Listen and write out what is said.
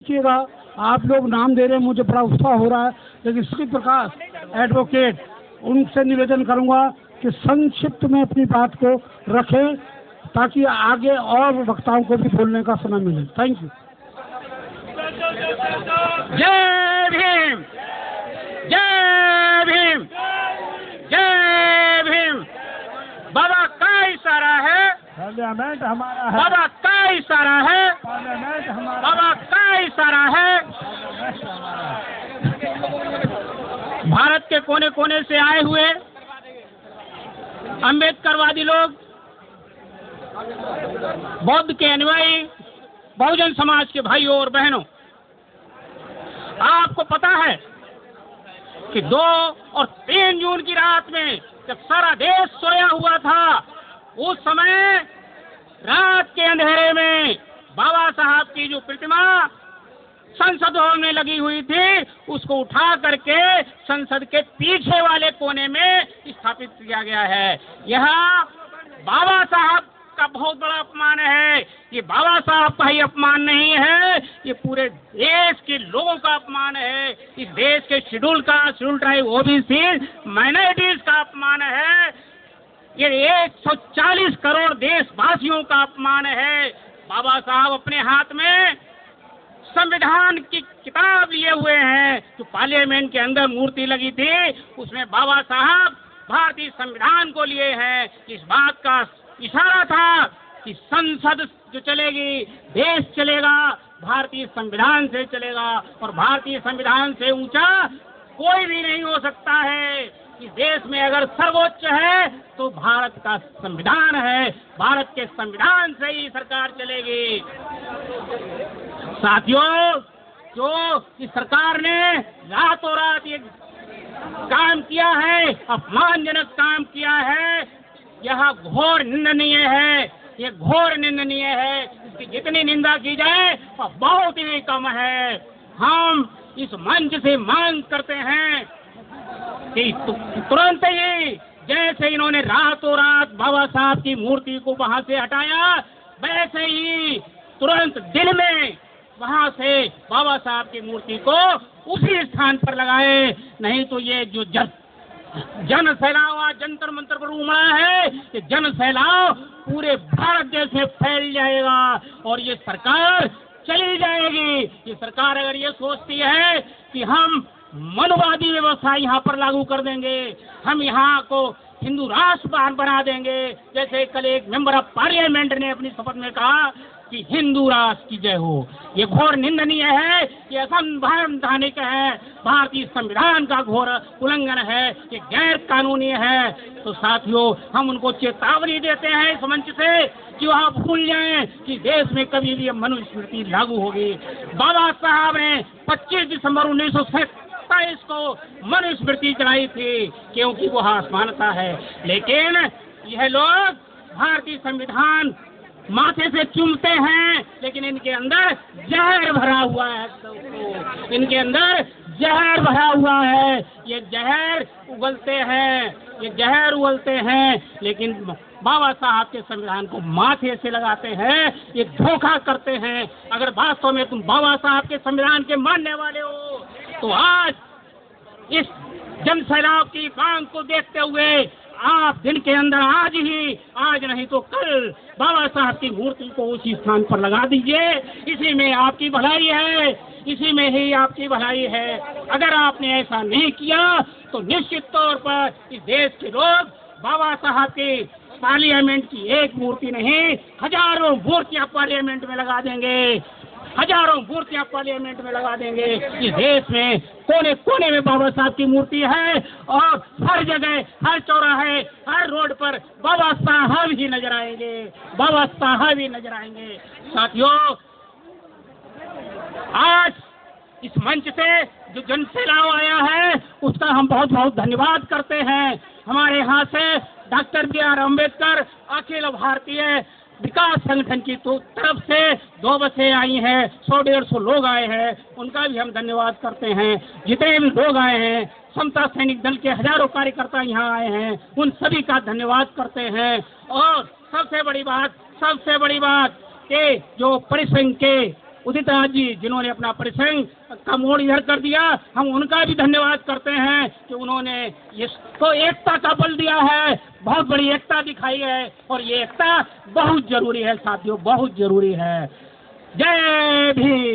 देखिएगा, आप लोग नाम दे रहे हैं, मुझे बड़ा उत्साह हो रहा है, लेकिन श्री प्रकाश एडवोकेट, उनसे निवेदन करूंगा कि संक्षिप्त में अपनी बात को रखें ताकि आगे और वक्ताओं को भी बोलने का समय मिले। Thank you. जय भीम, जय भीम, जय भीम। बाबा का इशारा है, पार्लियामेंट हमारा है, बाबा का इशारा है, पार्लियामेंट हमारा, बाबा का इशारा है। भारत के कोने कोने से आए हुए अम्बेडकरवादी लोग, बौद्ध के अनुयायी, बहुजन समाज के भाइयों और बहनों, आपको पता है कि 2 और 3 जून की रात में जब सारा देश सोया हुआ था, उस समय रात के अंधेरे में बाबा साहब की जो प्रतिमा संसद भवन में लगी हुई थी, उसको उठा करके संसद के पीछे वाले कोने में स्थापित किया गया है। यह बाबा साहब का बहुत बड़ा अपमान है। ये बाबा साहब का ही अपमान नहीं है, ये पूरे देश के लोगों का अपमान है। इस देश के शेड्यूल ट्राइब, ओबीसी, माइनॉरिटीज का अपमान है। ये 140 करोड़ देशवासियों का अपमान है। बाबा साहब अपने हाथ में संविधान की किताब लिए हुए हैं। जो पार्लियामेंट के अंदर मूर्ति लगी थी, उसमें बाबा साहब भारतीय संविधान को लिए हैं। इस बात का इशारा था कि संसद जो चलेगी, देश चलेगा, भारतीय संविधान से चलेगा, और भारतीय संविधान से ऊंचा कोई भी नहीं हो सकता है। इस देश में अगर सर्वोच्च है तो भारत का संविधान है। भारत के संविधान से ही सरकार चलेगी। साथियों, जो इस सरकार ने रातों रात ये काम किया है, अपमानजनक काम किया है, यह घोर निंदनीय है। ये घोर निंदनीय है। इसकी जितनी निंदा की जाए वह बहुत ही कम है। हम इस मंच से मांग करते हैं कि तुरंत ही, जैसे इन्होंने रातों रात बाबा साहब की मूर्ति को वहां से हटाया, वैसे ही तुरंत दिल में वहां से बाबा साहब की मूर्ति को उसी स्थान पर लगाए। नहीं तो ये जो जन सैलाव आज जंतर मंतर पर उमड़ा है, ये जन सैलाव पूरे भारत देश में फैल जाएगा और ये सरकार चली जाएगी। ये सरकार अगर ये सोचती है कि हम मनुवादी व्यवस्था यहाँ पर लागू कर देंगे, हम यहाँ को हिंदू राष्ट्र बना देंगे, जैसे कल एक मेंबर ऑफ पार्लियामेंट ने अपनी शपथ में कहा कि हिंदू राष्ट्र की जय हो, ये घोर निंदनीय है, ये असंवैधानिक है, भारतीय संविधान का घोर उल्लंघन है, ये गैर कानूनी है। तो साथियों, हम उनको चेतावनी देते हैं इस मंच से कि वह भूल जाएं कि देश में कभी भी मनुस्मृति लागू होगी। बाबा साहब ने 25 दिसंबर 1927 को मनुस्मृति चलाई थी, क्योंकि वो असमानता है। लेकिन यह लोग भारतीय संविधान माथे से चूमते हैं, लेकिन इनके अंदर जहर भरा हुआ है। इनके अंदर जहर भरा हुआ है। ये जहर उगलते हैं, ये जहर उगलते हैं, लेकिन बाबा साहब के संविधान को माथे से लगाते हैं, ये धोखा करते हैं। अगर वास्तव में तुम बाबा साहब के संविधान के मानने वाले हो तो आज इस जन सैलाब की मांग को देखते हुए आप दिन के अंदर आज नहीं तो कल बाबा साहब की मूर्ति को उसी स्थान पर लगा दीजिए। इसी में आपकी भलाई है, इसी में ही आपकी भलाई है। अगर आपने ऐसा नहीं किया तो निश्चित तौर पर इस देश के लोग बाबा साहब की पार्लियामेंट की एक मूर्ति नहीं, हजारों मूर्तियां पार्लियामेंट में लगा देंगे, हजारों मूर्तियां पार्लियामेंट में लगा देंगे। इस देश में कोने कोने में बाबा साहब की मूर्ति है और हर जगह, हर चौराहे, हर रोड पर बाबा साहब ही नजर आएंगे, बाबा साहब ही नजर आएंगे। साथियों, आज इस मंच से जो जन सैलाव आया है उसका हम बहुत बहुत धन्यवाद करते हैं। हमारे यहाँ से डॉक्टर B.R. अम्बेडकर अखिल भारतीय विकास संगठन की तरफ से 2 बसें आई हैं, 100-150 लोग आए हैं, उनका भी हम धन्यवाद करते हैं। जितने भी लोग आए हैं, समता सैनिक दल के हजारों कार्यकर्ता यहाँ आए हैं, उन सभी का धन्यवाद करते हैं। और सबसे बड़ी बात कि जो परिसंघ के उदित नाथ जी जिन्होंने अपना परिसंघ का मोड़ इधर कर दिया, हम उनका भी धन्यवाद करते हैं कि उन्होंने इसको एकता का बल दिया है, बहुत बड़ी एकता दिखाई है और ये एकता बहुत जरूरी है साथियों, बहुत जरूरी है। जय भीम।